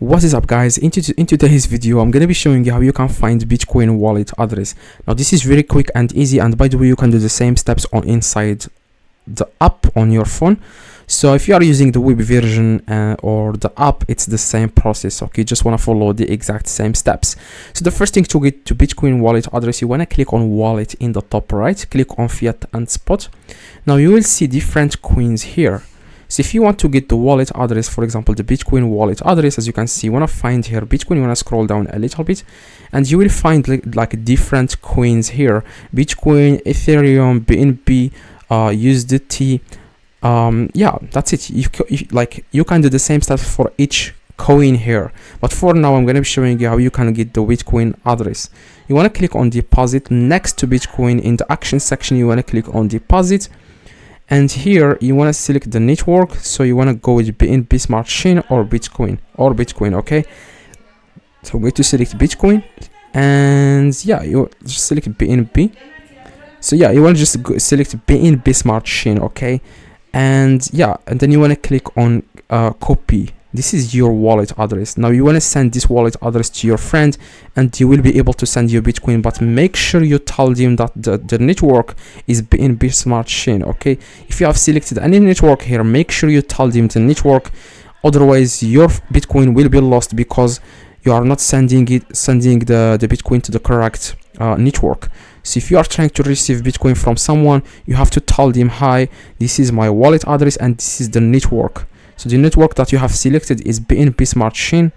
What is up, guys? In today's video, I'm gonna be showing you how you can find Bitcoin wallet address. Now this is very quick and easy, and by the way, you can do the same steps on inside the app on your phone. So if you are using the web version or the app, it's the same process. Okay, just want to follow the exact same steps. So the first thing, to get to Bitcoin wallet address, you want to click on wallet in the top right, click on fiat and spot. Now you will see different coins here. So if you want to get the wallet address, for example, the Bitcoin wallet address, as you can see, you want to find here Bitcoin, you want to scroll down a little bit, and you will find like different coins here: Bitcoin, Ethereum, BNB, USDT. Yeah, that's it. You can do the same stuff for each coin here, but for now I'm going to be showing you how you can get the Bitcoin address. You want to click on deposit next to Bitcoin. In the action section, you want to click on deposit, and here you want to select the network. So you want to go with BNB Smart Chain or Bitcoin. Okay, so I'm going to select Bitcoin, and yeah, you just select BNB. So yeah, you want to just select BNB Smart Chain. Okay, and yeah, and then you want to click on copy. This is your wallet address. Now you want to send this wallet address to your friend, and you will be able to send you Bitcoin, but make sure you tell them that the network is BNB Smart Chain. Okay, if you have selected any network here, make sure you tell them the network, otherwise your Bitcoin will be lost because you are not sending the Bitcoin to the correct network. So if you are trying to receive Bitcoin from someone, you have to tell them, hi, this is my wallet address and this is the network. So the network that you have selected is BNB Smart Chain,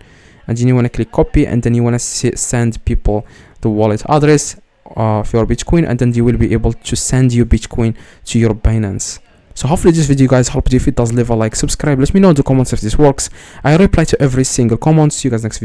and then you want to click copy, and then you want to send people the wallet address for your Bitcoin, and then they will be able to send you Bitcoin to your Binance. So hopefully this video, guys, helped you. If it does, leave a like, subscribe, let me know in the comments if this works. I reply to every single comment. See you guys next video.